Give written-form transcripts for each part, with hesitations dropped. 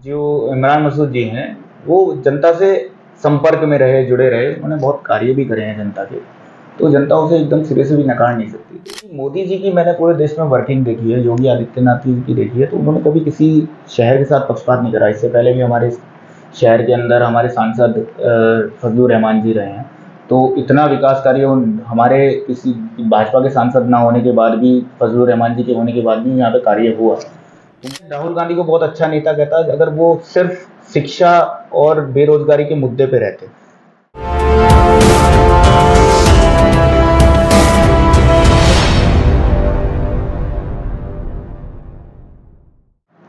जो इमरान मसूद जी हैं, वो जनता से संपर्क में रहे, जुड़े रहे, उन्होंने बहुत कार्य भी करे हैं जनता के, तो जनता उसे एकदम सिरे से भी नकार नहीं सकती। क्योंकि मोदी जी की मैंने पूरे देश में वर्किंग देखी है, योगी आदित्यनाथ जी की देखी है, तो उन्होंने कभी किसी शहर के साथ पक्षपात नहीं करा। इससे पहले भी हमारे शहर के अंदर हमारे सांसद फजलुर रहमान जी रहे हैं, तो इतना विकास कार्य हमारे किसी भाजपा के सांसद ना होने के बाद भी, फजलुर रहमान जी के होने के बाद भी यहाँ पे कार्य हुआ। राहुल गांधी को बहुत अच्छा नेता कहता है अगर वो सिर्फ शिक्षा और बेरोजगारी के मुद्दे पे रहते।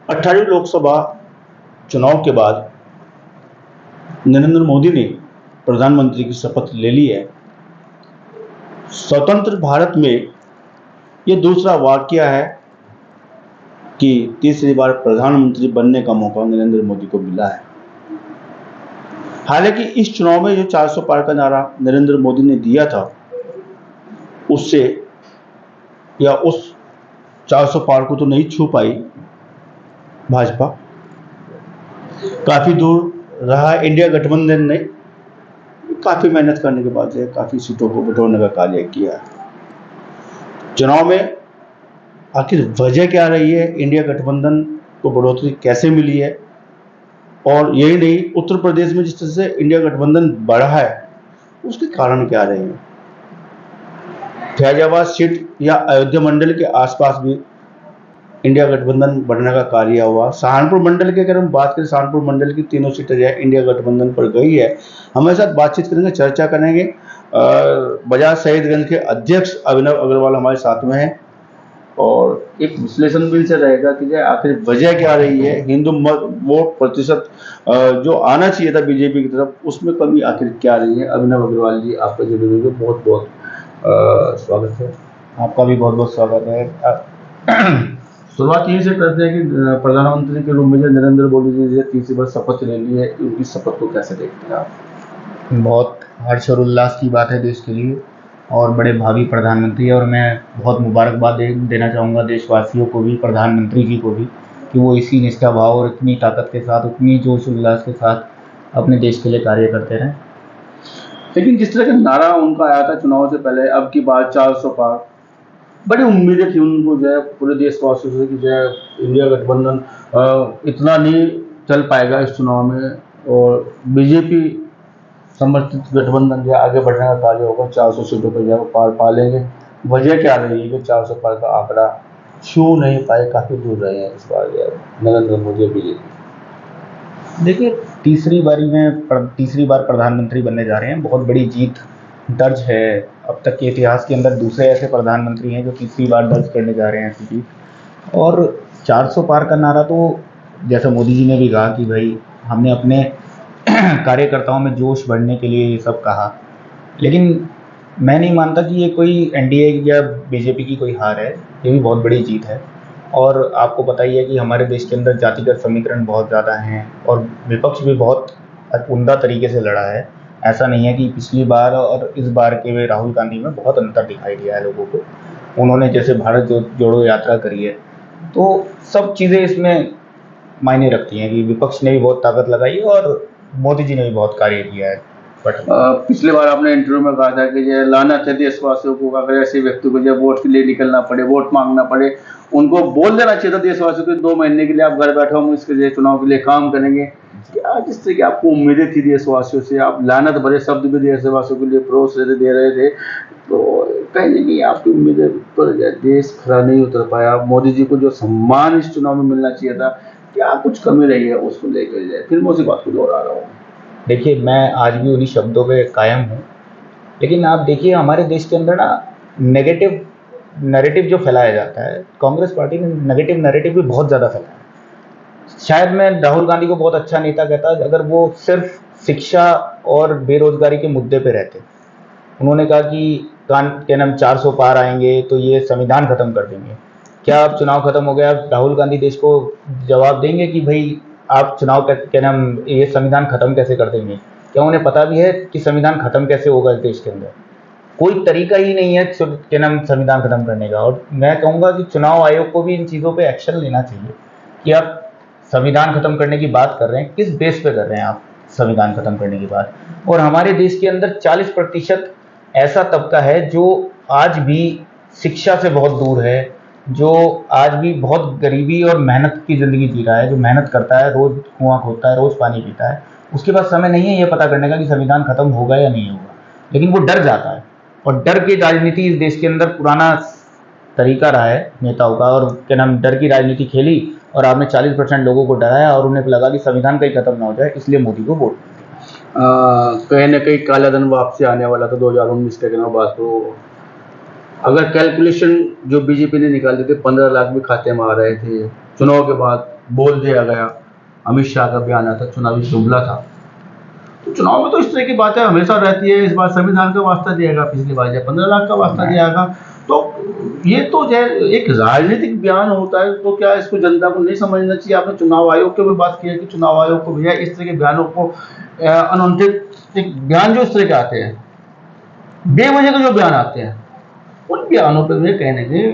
18वीं लोकसभा चुनाव के बाद नरेंद्र मोदी ने प्रधानमंत्री की शपथ ले ली है। स्वतंत्र भारत में ये दूसरा वाकया है कि तीसरी बार प्रधानमंत्री बनने का मौका नरेंद्र मोदी को मिला है। हालांकि इस चुनाव में जो 400 पार का नारा नरेंद्र मोदी ने दिया था, उससे या उस 400 पार को तो नहीं छू पाई भाजपा। काफी दूर रहा इंडिया गठबंधन ने काफी मेहनत करने के बाद काफी सीटों को बटोरने का कार्य किया। चुनाव में आखिर वजह क्या रही है, इंडिया गठबंधन को बढ़ोतरी कैसे मिली है, और यही नहीं उत्तर प्रदेश में जिस तरह से इंडिया गठबंधन बढ़ा है उसके कारण क्या रहे हैं। फैजाबाद सीट या अयोध्या मंडल के आसपास भी इंडिया गठबंधन बढ़ने का कार्य हुआ। सहारनपुर मंडल की अगर हम बात करें, सहारनपुर मंडल की तीनों सीटें जो है इंडिया गठबंधन पर गई है। हमारे साथ बातचीत करेंगे, चर्चा करेंगे। बजाज शहीदगंज के अध्यक्ष अभिनव अग्रवाल हमारे साथ में हैं और एक विश्लेषण भी से रहेगा कि जो आखिर वजह क्या रही है, हिंदू मत वोट प्रतिशत जो आना चाहिए था बीजेपी की तरफ, उसमें कमी आखिर क्या रही है। अभिनव अग्रवाल जी, आपका जो बहुत बहुत स्वागत है। आपका भी बहुत बहुत स्वागत है। शुरुआत यही से करते हैं कि प्रधानमंत्री के रूप में जो नरेंद्र मोदी जी ने तीसरी बार शपथ ले ली है, उनकी शपथ को कैसे देखते हैं आप? बहुत हर्ष और उल्लास की बात है देश के लिए, और बड़े भावी प्रधानमंत्री है, और मैं बहुत मुबारकबाद देना चाहूँगा देशवासियों को भी, प्रधानमंत्री जी को भी, कि वो इसी निष्ठा भाव और इतनी ताकत के साथ, उतनी जोश उल्लास के साथ अपने देश के लिए कार्य करते रहें। लेकिन जिस तरह का नारा उनका आया था चुनाव से पहले, अब की बार 400 पार, बड़ी उम्मीदें थी उनको जो है पूरे देशवासियों से कि जो है इंडिया गठबंधन इतना नहीं चल पाएगा इस चुनाव में, और बीजेपी समर्थित गठबंधन जो आगे बढ़ने का कार्य होगा, 400 सीटों पर जो पार पा लेंगे। वजह क्या रही है कि 400 पार का आंकड़ा छू नहीं पाए, काफी दूर रहे हैं इस बार नरेंद्र मोदी बीजेपी। देखिए, तीसरी बार प्रधानमंत्री बनने जा रहे हैं, बहुत बड़ी जीत दर्ज है। अब तक के इतिहास के अंदर दूसरे ऐसे प्रधानमंत्री हैं जो तीसरी बार दर्ज करने जा रहे हैं ऐसी जीत। और 400 पार का नारा तो जैसा मोदी जी ने भी कहा कि भाई हमने अपने कार्यकर्ताओं में जोश बढ़ने के लिए ये सब कहा, लेकिन मैं नहीं मानता कि ये कोई एनडीए या बीजेपी की कोई हार है। ये भी बहुत बड़ी जीत है। और आपको पता ही है कि हमारे देश के अंदर जातिगत समीकरण बहुत ज़्यादा हैं, और विपक्ष भी बहुत उम्दा तरीके से लड़ा है। ऐसा नहीं है कि पिछली बार और इस बार के राहुल गांधी में बहुत अंतर दिखाई दिया है लोगों को। उन्होंने जैसे भारत जोड़ो यात्रा करी है, तो सब चीज़ें इसमें मायने रखती हैं कि विपक्ष ने भी बहुत ताकत लगाई है और मोदी जी ने भी बहुत कार्य किया है। पिछले बार आपने इंटरव्यू में कहा था कि जो लानत है देशवासियों को, अगर ऐसे व्यक्ति को जब वोट के लिए निकलना पड़े, वोट मांगना पड़े, उनको बोल देना चाहिए था देशवासियों को 2 महीने के लिए आप घर बैठे हम इसके लिए चुनाव के लिए काम करेंगे। क्या जिस तरह की आपको उम्मीदें थी देशवासियों से, आप लानत भरे शब्द भी देशवासियों के लिए परोस दे रहे थे, तो कहीं ना कहीं आपकी उम्मीदें पर देश खरा नहीं उतर पाया। मोदी जी को जो सम्मान इस चुनाव में मिलना चाहिए था, क्या कुछ कमी रही है उसको लेकर जाए? फिर मैं उसी बात को दोहरा रहा हूँ। देखिए, मैं आज भी उन्हीं शब्दों पे कायम हूँ, लेकिन आप देखिए हमारे देश के अंदर ना नेगेटिव नैरेटिव जो फैलाया जाता है, कांग्रेस पार्टी ने नेगेटिव नैरेटिव भी बहुत ज़्यादा फैलाया। शायद मैं राहुल गांधी को बहुत अच्छा नेता कहता अगर वो सिर्फ शिक्षा और बेरोजगारी के मुद्दे पे रहते। उन्होंने कहा कि क्या नाम 400 पार आएंगे तो ये संविधान खत्म कर देंगे। क्या अब चुनाव खत्म हो गया, राहुल गांधी देश को जवाब देंगे कि भाई आप चुनाव क्या नाम ये संविधान खत्म कैसे कर देंगे? क्या उन्हें पता भी है कि संविधान खत्म कैसे होगा इस देश के अंदर? कोई तरीका ही नहीं है क्या नाम संविधान खत्म करने का। और मैं कहूँगा कि चुनाव आयोग को भी इन चीज़ों पे एक्शन लेना चाहिए कि आप संविधान खत्म करने की बात कर रहे हैं, किस बेस पे कर रहे हैं आप संविधान खत्म करने की बात? और हमारे देश के अंदर 40% ऐसा तबका है जो आज भी शिक्षा से बहुत दूर है, जो आज भी बहुत गरीबी और मेहनत की ज़िंदगी जी रहा है, जो मेहनत करता है, रोज़ कुआं खोदता है, रोज़ पानी पीता है, उसके पास समय नहीं है ये पता करने का कि संविधान खत्म होगा या नहीं होगा, लेकिन वो डर जाता है। और डर की राजनीति इस देश के अंदर पुराना तरीका रहा है नेताओं का, और क्या नाम, डर की राजनीति खेली और आपने 40% लोगों को डराया और उन्हें लगा कि संविधान कहीं खत्म ना हो जाए, इसलिए मोदी को वोट। कहीं ना कहीं काला धन वापसी आने वाला था 2019 के बाद। तो अगर कैलकुलेशन जो बीजेपी ने निकाली थी, 15 लाख भी खाते में आ रहे थे। चुनाव के बाद बोल दिया गया, अमित शाह का बयान आता, चुनावी जुमला था। तो चुनाव में तो इस तरह की बातें हमेशा रहती है। इस बार संविधान का वास्ता दिएगा, पिछली बार 15 लाख का वास्ता दिएगा। तो ये तो जो एक राजनीतिक बयान होता है, तो क्या इसको जनता को नहीं समझना चाहिए? आपने चुनाव आयोग की भी बात की है कि चुनाव आयोग को भैया इस तरह के बयानों को अनवांटेड बयान जो इस तरह के आते हैं, बेवजह के जो बयान आते हैं, उन बयानों पर भी कहने के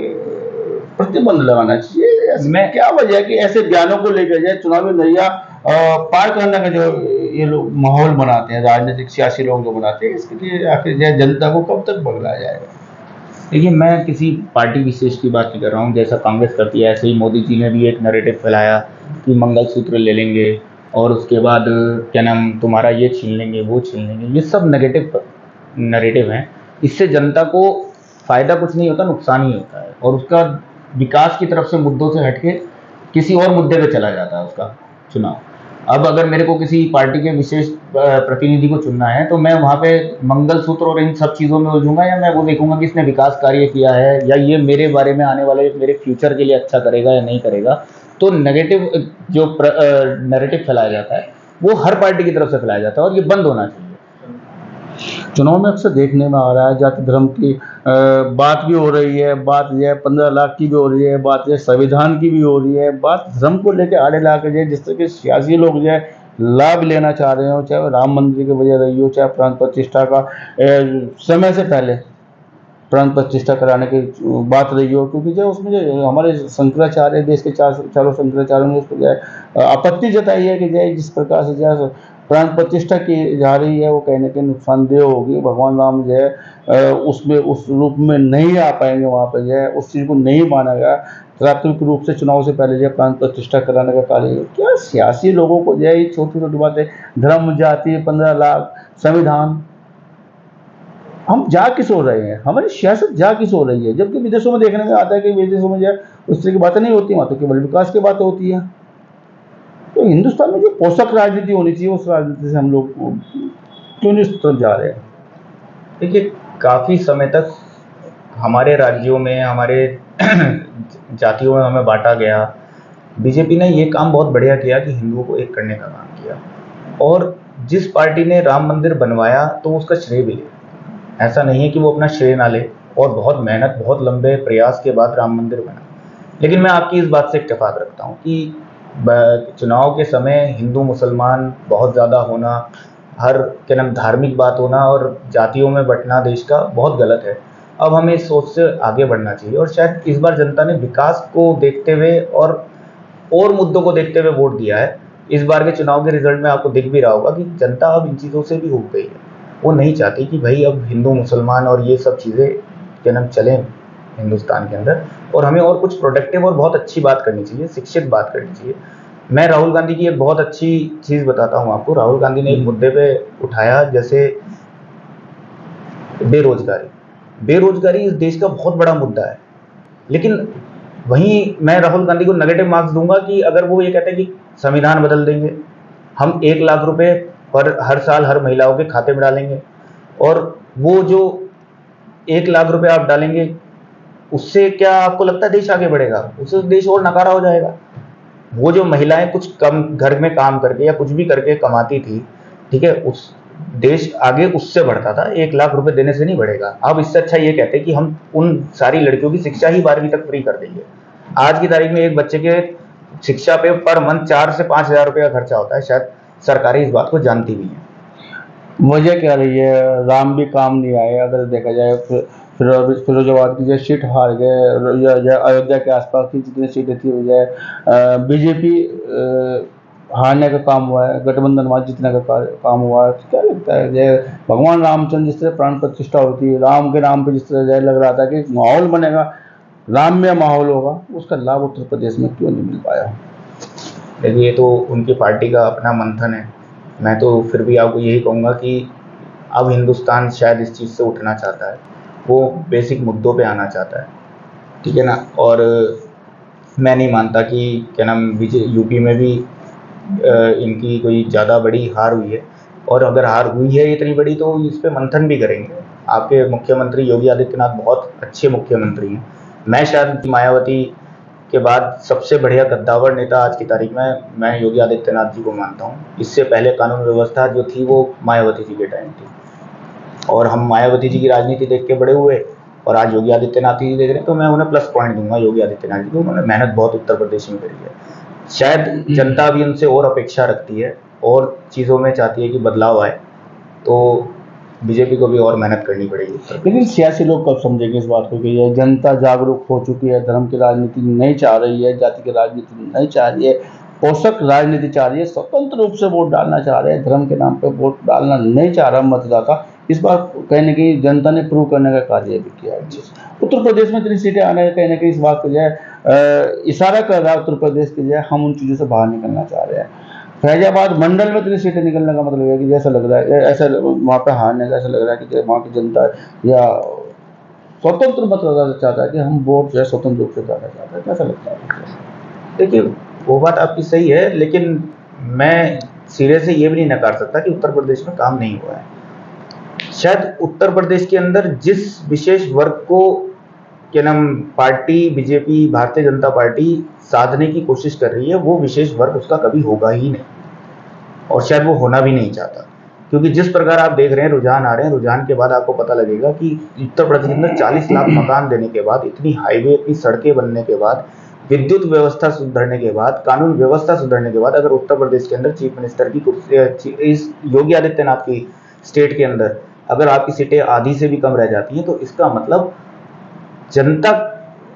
प्रतिबंध लगाना चाहिए। मैं क्या वजह है कि ऐसे बयानों को लेकर जाए चुनावी नैया पार करने का जो ये लोग माहौल बनाते हैं, राजनीतिक सियासी लोग जो बनाते हैं, इसके लिए आखिर जो जनता को कब तक बगलाया जाएगा? देखिए, मैं किसी पार्टी विशेष की बात नहीं कर रहा हूँ। जैसा कांग्रेस करती है ऐसे ही मोदी जी ने भी एक नैरेटिव फैलाया कि मंगलसूत्र ले लेंगे और उसके बाद क्या नाम, तुम्हारा ये छीन लेंगे, वो छीन लेंगे। ये सब नेगेटिव नैरेटिव हैं। इससे जनता को फ़ायदा कुछ नहीं होता, नुकसान ही होता है, और उसका विकास की तरफ से मुद्दों से हटके किसी और मुद्दे पे चला जाता है उसका चुनाव। अब अगर मेरे को किसी पार्टी के विशेष प्रतिनिधि को चुनना है तो मैं वहाँ पे मंगलसूत्र और इन सब चीज़ों में उलझूंगा, या मैं वो देखूंगा कि इसने विकास कार्य किया है या ये मेरे बारे में आने वाले मेरे फ्यूचर के लिए अच्छा करेगा या नहीं करेगा। तो नेगेटिव जो नैरेटिव फैलाया जाता है वो हर पार्टी की तरफ से फैलाया जाता है, और ये बंद होना चाहिए। चुनाव में अक्सर देखने में आ रहा है जाति धर्म की बात भी हो रही है, बात जो है 15 लाख की भी हो रही है, बात जो है संविधान की भी हो रही है, बात धर्म को लेकर आड़े ला के जो है जिस तरह के सियासी लोग जो है लाभ लेना चाह रहे हो, चाहे राम मंदिर की वजह रही हो, चाहे प्राण प्रतिष्ठा का समय से पहले प्राण प्रतिष्ठा कराने की बात रही हो, क्योंकि जो उसमें जो हमारे शंकराचार्य, देश के चारों शंकराचार्यों ने उस पर जो है आपत्ति जताई है कि जो जिस प्रकार से जो है प्राण प्रतिष्ठा की जा रही है वो कहीं ना कहीं नुकसानदेह होगी। भगवान राम जो है उसमें उस रूप में नहीं आ पाएंगे, वहाँ पर जो है उस चीज़ को नहीं माना गया। प्राथमिक रूप से चुनाव से पहले जो है प्राण प्रतिष्ठा कराने का कार्य, क्या सियासी लोगों को जो है छोटी छोटी बातें, धर्म, जाति, 15 लाख, संविधान, हम जा किस हो रहे हैं? हमारी सियासत जा किस हो रही है? जबकि विदेशों में देखने में आता है कि विदेशों में जो है उस तरह की बातें नहीं होती, वहाँ तो केवल विकास की बातें होती है। तो हिंदुस्तान में जो पोषक राजनीति होनी चाहिए, उस राजनीति से हम लोग क्यों नहीं उस तरफ जा रहे हैं? देखिए, काफ़ी समय तक हमारे राज्यों में, हमारे जातियों में हमें बांटा गया। बीजेपी ने ये काम बहुत बढ़िया किया कि हिंदुओं को एक करने का काम किया, और जिस पार्टी ने राम मंदिर बनवाया तो उसका श्रेय भी ले। ऐसा नहीं है कि वो अपना श्रेय ना ले, और बहुत मेहनत, बहुत लंबे प्रयास के बाद राम मंदिर बना। लेकिन मैं आपकी इस बात से इत्तेफाक रखता हूँ कि चुनाव के समय हिंदू मुसलमान बहुत ज़्यादा होना, हर क्या नाम, धार्मिक बात होना और जातियों में बंटना देश का बहुत गलत है। अब हमें इस सोच से आगे बढ़ना चाहिए, और शायद इस बार जनता ने विकास को देखते हुए और मुद्दों को देखते हुए वोट दिया है। इस बार के चुनाव के रिजल्ट में आपको दिख भी रहा होगा कि जनता अब इन चीज़ों से भी उब गई है। वो नहीं चाहती कि भाई अब हिंदू मुसलमान और ये सब चीज़ें क्या नाम चलें हिंदुस्तान के अंदर, और हमें और कुछ प्रोडक्टिव और बहुत अच्छी बात करनी चाहिए, शिक्षित बात करनी चाहिए। मैं राहुल गांधी की एक बहुत अच्छी चीज़ बताता हूँ आपको। राहुल गांधी ने एक मुद्दे पे उठाया, जैसे बेरोजगारी इस देश का बहुत बड़ा मुद्दा है। लेकिन वहीं मैं राहुल गांधी को नेगेटिव मार्क्स दूंगा कि अगर वो ये कहते हैं कि संविधान बदल देंगे, हम 1 लाख रुपए पर हर साल हर महिलाओं के खाते में डालेंगे, और वो जो 1 लाख रुपए आप डालेंगे उससे क्या आपको लगता है देश आगे बढ़ेगा? उससे देश और नकारा हो जाएगा। वो जो महिलाएं कुछ कम घर में काम करके या कुछ भी करके कमाती थी, ठीक है, उस देश आगे उससे बढ़ता था। 1 लाख रुपए देने से नहीं बढ़ेगा। अब इससे अच्छा ये कहते हैं कि हम उन सारी लड़कियों की शिक्षा ही 12वीं तक फ्री कर देंगे। आज की तारीख में एक बच्चे के शिक्षा पे पर मंथ 4 से 5 हज़ार रुपये का खर्चा होता है। शायद सरकारें इस बात को जानती भी हैं। वजह क्या रही है? राम भी काम नहीं आए, अगर देखा जाए फिरोजाबाद की जो सीट हार गए, या अयोध्या के आसपास की जितनी सीटें थी वो जो बीजेपी हारने का काम हुआ है, गठबंधनवाद जीतने का काम हुआ है। क्या लगता है जय भगवान रामचंद्र जिस तरह प्राण प्रतिष्ठा होती है, राम के नाम पे जिस तरह जय लग रहा था कि माहौल बनेगा, राममय माहौल होगा, उसका लाभ उत्तर प्रदेश में क्यों नहीं मिल पाया? देखिए, ये तो उनकी पार्टी का अपना मंथन है। मैं तो फिर भी आपको यही कहूँगा कि अब हिंदुस्तान शायद इस चीज़ से उठना चाहता है, वो बेसिक मुद्दों पे आना चाहता है, ठीक है ना। और मैं नहीं मानता कि क्या नाम यूपी में भी इनकी कोई ज़्यादा बड़ी हार हुई है, और अगर हार हुई है इतनी बड़ी तो इस पे मंथन भी करेंगे। आपके मुख्यमंत्री योगी आदित्यनाथ बहुत अच्छे मुख्यमंत्री हैं। मैं शायद मायावती के बाद सबसे बढ़िया कद्दावर नेता आज की तारीख में मैं योगी आदित्यनाथ जी को मानता हूँ। इससे पहले कानून व्यवस्था जो थी वो मायावती जी के टाइम थी, और हम मायावती जी की राजनीति देख के बड़े हुए, और आज योगी आदित्यनाथ जी देख रहे हैं, तो मैं उन्हें प्लस पॉइंट दूंगा योगी आदित्यनाथ जी को। उन्होंने मेहनत बहुत उत्तर प्रदेश में करी है। शायद जनता भी उनसे और अपेक्षा रखती है और चीज़ों में चाहती है कि बदलाव आए, तो बीजेपी को भी और मेहनत करनी पड़ेगी। लेकिन सियासी लोग कब समझेंगे इस बात को कि ये जनता जागरूक हो चुकी है, धर्म की राजनीति नहीं चाह रही है, जाति की राजनीति नहीं चाह रही है, पोषक राजनीति चाह रही है, स्वतंत्र रूप से वोट डालना चाह रहे हैं, धर्म के नाम पे वोट डालना नहीं चाह रहा मतदाता। इस बार कहीं ना कहीं जनता ने प्रूव करने का कार्य भी किया है। उत्तर प्रदेश में इतनी सीटें आने का कहीं ना कहीं इस बात को जो है इशारा कर रहा है उत्तर प्रदेश के जो है हम उन चीज़ों से बाहर निकलना चाह रहे हैं। फैजाबाद मंडल में इतनी सीटें निकलने का मतलब है कि जैसा लग रहा है, ऐसा वहाँ पे हारने का ऐसा लग रहा है कि वहाँ की जनता या स्वतंत्र मतदाता चाहता है कि हम वोट जो है स्वतंत्र रूप से डालना चाहते हैं। कैसा लगता है? देखिए, वो बात आपकी सही है, लेकिन मैं सिरे से ये भी नहीं नकार सकता कि उत्तर प्रदेश में काम नहीं हुआ है। शायद उत्तर प्रदेश के अंदर जिस विशेष वर्ग को क्या नाम party BJP Bharatiya Janata party साधने की कोशिश कर रही है, वो विशेष वर्ग उसका कभी होगा ही नहीं, और शायद वो होना भी नहीं चाहता। क्योंकि जिस प्रकार आप देख रहे हैं रुझान आ रहे हैं, रुझान के बाद आपको पता लगेगा कि उत्तर प्रदेश के अंदर 40 लाख मकान देने के बाद, इतनी हाईवे, इतनी सड़कें बनने के बाद, विद्युत व्यवस्था सुधरने के बाद, कानून व्यवस्था सुधरने के बाद, अगर उत्तर प्रदेश के अंदर चीफ मिनिस्टर की कुर्सी, इस योगी आदित्यनाथ की स्टेट के अंदर अगर आपकी सीटें आधी से भी कम रह जाती हैं, तो इसका मतलब जनता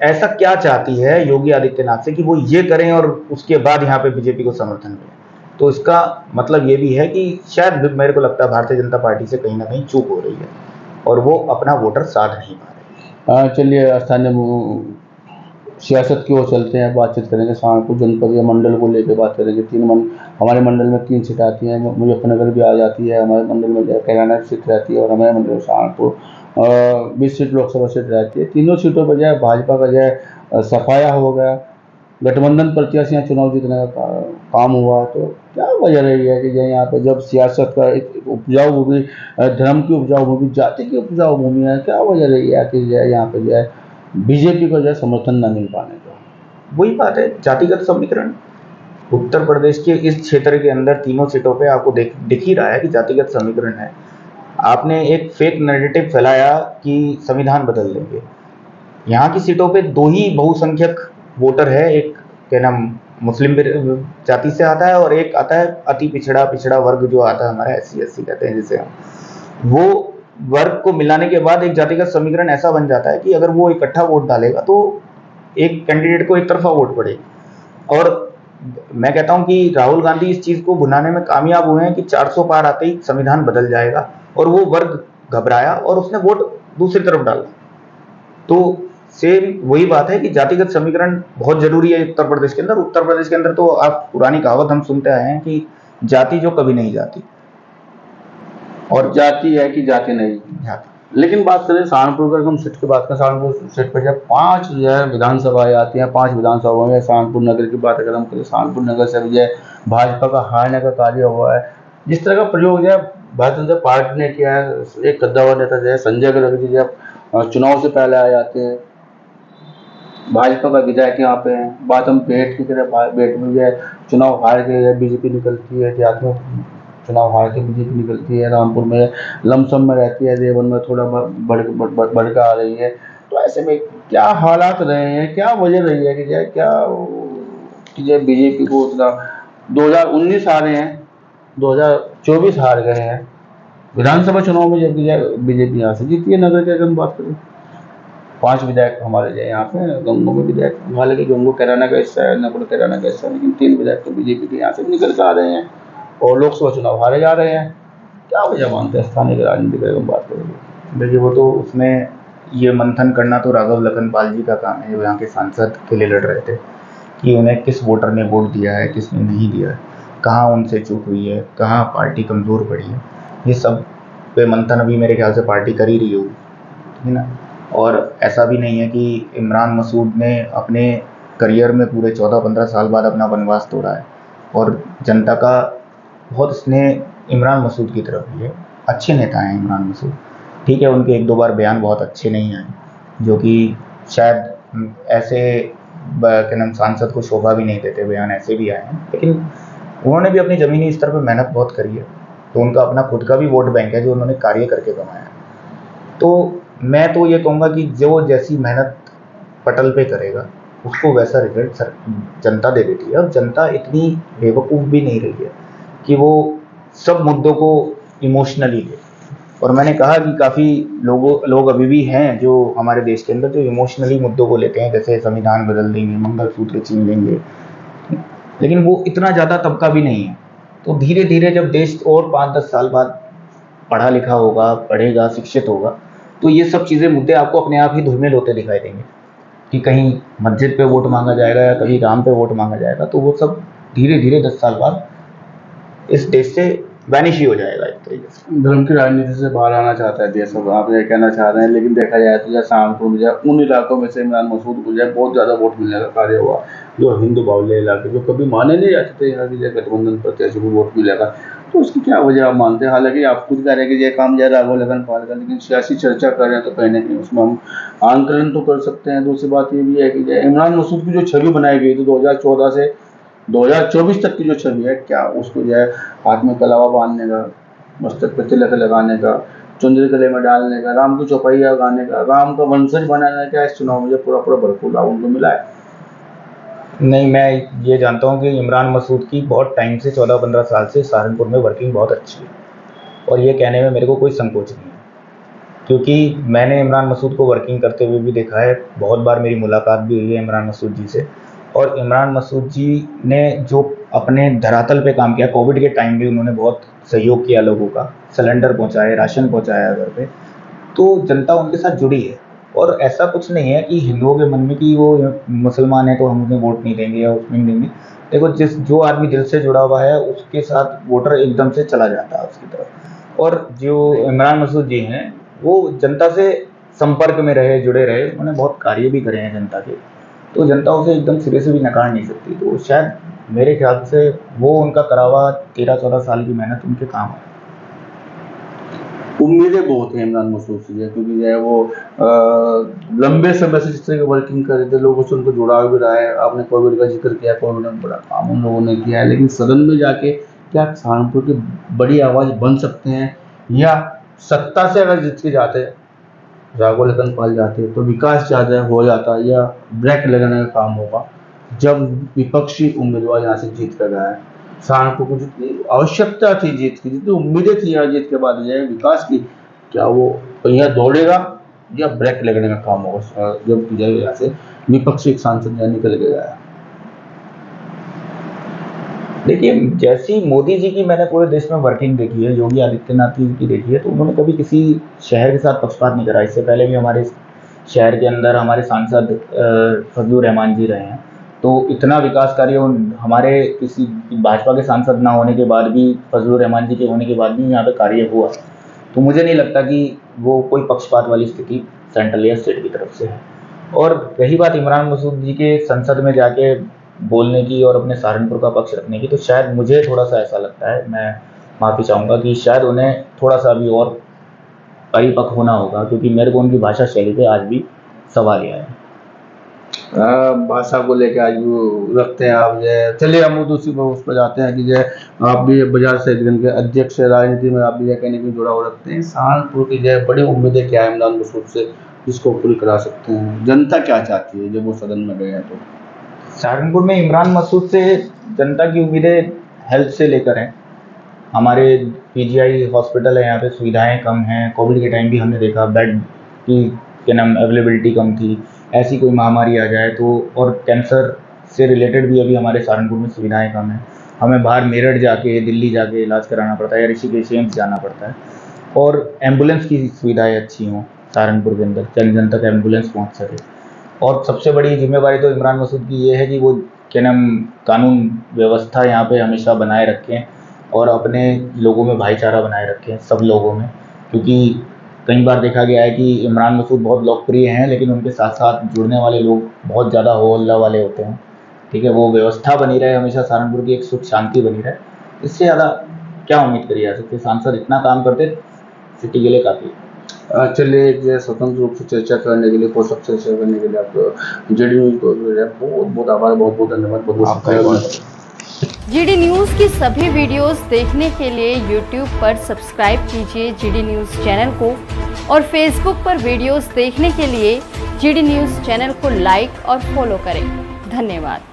ऐसा क्या चाहती है योगी आदित्यनाथ से कि वो ये करें और उसके बाद यहाँ पे बीजेपी को समर्थन दें। तो इसका मतलब ये भी है कि शायद मेरे को लगता है भारतीय जनता पार्टी से कहीं ना कहीं चूक हो रही है और वो अपना वोटर साध नहीं पा रही है। चलिए स्थानीय सियासत की ओर चलते हैं, बातचीत करेंगे सहारनपुर जनपद या मंडल को लेकर बात करेंगे। हमारे मंडल में 3 सीट आती हैं, मुजफ्फरनगर भी आ जाती है, हमारे मंडल में कैराना सीट रहती है, और हमारे मंडल में सहारनपुर 20 सीट लोकसभा सीट रहती है। तीनों सीटों पर जो है भाजपा का जो है सफाया हो गया, गठबंधन प्रत्याशियां चुनाव जीतने का काम हुआ। तो क्या वजह रही है कि जो यहाँ पे जब सियासत का एक उपजाऊ भूमि, धर्म की उपजाऊ भूमि, जाति की उपजाऊ भूमि है, क्या वजह रही है कि जो है यहाँ पे जो है बीजेपी को जो है समर्थन न मिल पाने का? वही बात है, जातिगत समीकरण। उत्तर प्रदेश के इस क्षेत्र के अंदर तीनों सीटों पे आपको दिख ही रहा है कि जातिगत समीकरण है। आपने एक फेक नैरेटिव फैलाया कि संविधान बदल देंगे। यहाँ की सीटों पे 2 ही बहुसंख्यक वोटर है, एक क्या नाम मुस्लिम जाति से आता है और एक आता है अति पिछड़ा वर्ग जो आता है हमारा SC कहते हैं जिसे हम। वो वर्ग को मिलाने के बाद एक जातिगत समीकरण ऐसा बन जाता है कि अगर वो इकट्ठा वोट डालेगा तो एक कैंडिडेट को एक तरफा वोट पड़ेगी। और मैं कहता हूं कि राहुल गांधी इस चीज को भुनाने में कामयाब हुए हैं कि 400 पार आते ही संविधान बदल जाएगा, और वो वर्ग घबराया और उसने वोट दूसरी तरफ डाला। तो सेम वही बात है कि जातिगत समीकरण बहुत जरूरी है उत्तर प्रदेश के अंदर। उत्तर प्रदेश के अंदर तो आप पुरानी कहावत हम सुनते आए हैं कि जाति जो कभी नहीं जाती, और जाति है कि जाति नहीं जाती। लेकिन बात करें सहारनपुर का, हम सीट की बात करें, सहारनपुर सीट पर जब 5 जो है विधानसभाएं आती हैं, 5 विधानसभाओं में सहारनपुर नगर की बात अगर हम करें, सहारनपुर नगर से जो है भाजपा का हारने का कार्य हुआ है। जिस तरह का प्रयोग जो है भारतीय जनता पार्टी ने किया है, एक कद्दावर नेता जो है संजय गर्ग जी जब चुनाव से पहले आ जाते हैं, भाजपा का विधायक यहाँ पे हैं, बात हम बेट की तरह, बेट में जो है चुनाव हार के बीजेपी निकलती है, देहात में चुनाव हार के बीजेपी निकलती है, रामपुर में लमसम में रहती है, देवन में थोड़ा बढ़ आ रही है। तो ऐसे में क्या हालात रहे हैं, क्या वजह रही है कि जो क्या कि जो बीजेपी को उतना 2019 हारे हैं, 2024 हार गए हैं विधानसभा चुनाव में, जबकि बीजेपी यहाँ से जीती है नगर की अगर हम बात करें। 5 विधायक हमारे जो यहाँ पे गंगो में विधायक, हालांकि गंगो कैराना का हिस्सा है, नकुल कैराना का हिस्सा है, लेकिन 3 विधायक तो बीजेपी के यहाँ से निकल कर आ रहे हैं और लोकसभा चुनाव हारे जा रहे हैं। क्या वजह मानते हैं स्थानीय राजनीति की हम बात करेंगे? देखिए, वो तो उसमें ये मंथन करना तो राघव लखनपाल जी का काम है, जो यहाँ के सांसद के लिए लड़ रहे थे, कि उन्हें किस वोटर ने वोट दिया है, किसने नहीं दिया है, कहाँ उनसे चूक हुई है, कहाँ पार्टी कमज़ोर पड़ी है। ये सब पे मंथन अभी मेरे ख्याल से पार्टी कर ही रही होगी, ठीक है ना। और ऐसा भी नहीं है कि इमरान मसूद ने अपने करियर में पूरे 14-15 साल बाद अपना वनवास तोड़ा है, और जनता का बहुत स्नेह इमरान मसूद की तरफ भी है। अच्छे नेता हैं इमरान मसूद, ठीक है, उनके 1-2 बार बयान बहुत अच्छे नहीं आए, जो कि शायद ऐसे क्या नाम सांसद को शोभा भी नहीं देते, बयान ऐसे भी आए हैं, लेकिन उन्होंने भी अपनी ज़मीनी स्तर पर मेहनत बहुत करी है, तो उनका अपना खुद का भी वोट बैंक है जो उन्होंने कार्य करके कमाया है। तो मैं तो ये कहूँगा कि जो जैसी मेहनत पटल पे करेगा उसको वैसा रिजल्ट जनता दे देती है। अब जनता इतनी बेवकूफ़ भी नहीं रही है कि वो सब मुद्दों को इमोशनली ले। और मैंने कहा कि काफ़ी लोग अभी भी हैं जो हमारे देश के अंदर जो इमोशनली मुद्दों को लेते हैं, जैसे संविधान बदल देंगे, मंगलसूत्र छीन लेंगे, लेकिन वो इतना ज़्यादा तबका भी नहीं है। तो धीरे धीरे जब देश और 5-10 साल बाद पढ़ा लिखा होगा, पढ़ेगा, शिक्षित होगा, तो ये सब चीज़ें मुद्दे आपको अपने आप ही धूमिल होते दिखाई देंगे, कि कहीं मस्जिद पे वोट मांगा जाएगा या कहीं राम पे वोट मांगा जाएगा, तो वो सब धीरे धीरे 10 साल बाद इस देश से वैनिश ही हो जाएगा एक तरीके से। धर्म की राजनीति से बाहर आना चाहता है देश, अब आप ये कहना चाह रहे हैं, लेकिन देखा जाए तो जैसे सहारनपुर में जाए उन इलाकों में से इमरान मसूद को जाए बहुत ज़्यादा वोट मिलने का कार्य हुआ, जो हिंदू बाहुल्य इलाके जो कभी माने नहीं जाते थे यहाँ की जय गठबंधन प्रत्याशी को वोट मिलेगा, तो उसकी क्या वजह आप मानते हैं? हालांकि आप खुद कह रहे हैं कि जय काम जय राघव लखनपाल का, लेकिन सियासी चर्चा कर रहे हैं तो कहीं ना कहीं उसमें हम आंकलन तो कर सकते हैं। दूसरी बात ये भी है कि जय इमरान मसूद की जो छवि बनाई गई थी 2014 से 2024 तक की जो छवि है, क्या उसको जो है हाथ में कलावा बांधने का, मस्तक पे तिलक लगाने का, चुंदरी गले में डालने का, राम की चौपाइया गाने का, राम का वंशज बनाने का इस चुनाव में पूरा पूरा भरपूर लाभ उनको मिला है? नहीं, मैं ये जानता हूँ कि इमरान मसूद की बहुत टाइम से 14-15 साल से सहारनपुर में वर्किंग बहुत अच्छी है, और ये कहने में मेरे को कोई संकोच नहीं है, क्योंकि मैंने इमरान मसूद को वर्किंग करते हुए भी देखा है। बहुत बार मेरी मुलाकात भी हुई है इमरान मसूद जी से, और इमरान मसूद जी ने जो अपने धरातल पे काम किया, कोविड के टाइम भी उन्होंने बहुत सहयोग किया लोगों का, सिलेंडर पहुँचाए, राशन पहुँचाया घर पे, तो जनता उनके साथ जुड़ी है। और ऐसा कुछ नहीं है कि हिंदुओं के मन में कि वो मुसलमान है तो हम उन्हें वोट नहीं देंगे या उसमें नहीं देंगे। देखो, जो आदमी दिल से जुड़ा हुआ है उसके साथ वोटर एकदम से चला जाता है उसकी तरफ। और जो इमरान मसूद जी हैं, वो जनता से संपर्क में रहे, जुड़े रहे, उन्होंने बहुत कार्य भी करे हैं जनता के, तो जनता उसे एकदम सिरे से भी नकार नहीं सकती। तो शायद मेरे ख्याल से वो उनका करा हुआ 13-14 साल की मेहनत उनके काम है। उम्मीदें बहुत हैं इमरान मसूद से, क्योंकि जो है वो लंबे समय से जिस तरह की वर्किंग कर रहे थे, लोगों से उनको जुड़ाव भी रहा है। आपने कोविड का जिक्र किया, कोविड में बड़ा काम उन लोगों ने किया है, लेकिन सदन में जाके क्या सहारनपुर की बड़ी आवाज़ बन सकते हैं, या सत्ता से अगर जीत के जाते हैं, राघव लखनपाल जाते तो विकास ज़्यादा हो जाता, या ब्रेक लगाने का काम होगा? जब विपक्षी उम्मीदवार यहाँ से जीत कर गया है, सहारनपुर को जितनी आवश्यकता थी जीत की, जितनी उम्मीदें थी यहाँ जीत के बाद विकास की, क्या वो पहिया दौड़ेगा या ब्रेक लगने का काम होगा जब यहाँ से विपक्षी एक सांसद यहाँ निकल के गया? देखिए, जैसी मोदी जी की मैंने पूरे देश में वर्किंग देखी है, योगी आदित्यनाथ जी की देखी है, तो उन्होंने कभी किसी शहर के साथ पक्षपात नहीं करा। इससे पहले भी हमारे शहर के अंदर हमारे सांसद फजलुर रहमान जी रहे हैं, तो इतना विकास कार्य हमारे किसी भाजपा के सांसद ना होने के बाद भी, फजलुर रहमान जी के होने के बाद भी यहाँ पे कार्य हुआ। तो मुझे नहीं लगता कि वो कोई पक्षपात वाली स्थिति सेंट्रल या स्टेट की तरफ से है। और रही बात इमरान मसूद जी के संसद में जाके बोलने की और अपने सहारनपुर का पक्ष रखने की, तो शायद मुझे थोड़ा सा ऐसा लगता है, मैं माफ़ी चाहूँगा, कि शायद उन्हें थोड़ा सा अभी और परिपक्व होना होगा, क्योंकि मेरे को उनकी भाषा शैली पे आज भी सवाल आया है। भाषा को लेकर आज वो रखते हैं आप जो, चलिए हम दूसरी उस पर जाते हैं कि जो आप भी बाजार शहीदगंज के अध्यक्ष राजनीति में आप भी जो कहने की जुड़ा हो रखते हैं, सहारनपुर की जो बड़ी उम्मीदें क्या है इमरान मसूद से जिसको पूरी करा सकते हैं? जनता क्या चाहती है जब वो सदन में गए हैं? तो सहारनपुर में इमरान मसूद से जनता की उम्मीदें हेल्थ से लेकर हैं। हमारे पीजीआई हॉस्पिटल है, यहाँ पे सुविधाएं कम हैं। कोविड के टाइम भी हमने देखा बेड की क्या नाम अवेलेबिलिटी कम थी, ऐसी कोई महामारी आ जाए तो, और कैंसर से रिलेटेड भी अभी हमारे सहारनपुर में सुविधाएं कम हैं, हमें बाहर मेरठ जाके, दिल्ली जाके इलाज कराना पड़ता है या ऋषिकेश एम्स जाना पड़ता है। और एम्बुलेंस की सुविधाएं अच्छी हों सहारनपुर के अंदर, जन जन तक एम्बुलेंस पहुंच सके। और सबसे बड़ी जिम्मेवारी तो इमरान मसूद की ये है कि वो क्या नाम कानून व्यवस्था यहाँ पे हमेशा बनाए रखें और अपने लोगों में भाईचारा बनाए रखें, सब लोगों में। क्योंकि कई बार देखा गया है कि इमरान मसूद बहुत लोकप्रिय हैं, लेकिन उनके साथ साथ जुड़ने वाले लोग बहुत ज़्यादा हो हल्ला वाले होते हैं। ठीक है, वो व्यवस्था बनी रहे, हमेशा सहारनपुर की एक सुख शांति बनी रहे, इससे ज़्यादा क्या उम्मीद करी जा सकती है। सांसद इतना काम करते, सिटी के लिए काफ़ी। चलिए, जो स्वतंत्र रूप से चर्चा करने के लिए, पोषक चर्चा करने के लिए आपको जेडी न्यूज़ को बहुत बहुत आभार, बहुत बहुत धन्यवाद, बहुत बहुत शुक्रिया। जीडी न्यूज़ की सभी वीडियोस देखने के लिए यूट्यूब पर सब्सक्राइब कीजिए जीडी न्यूज़ चैनल को, और फेसबुक पर वीडियोस देखने के लिए जीडी न्यूज़ चैनल को लाइक और फॉलो करें। धन्यवाद।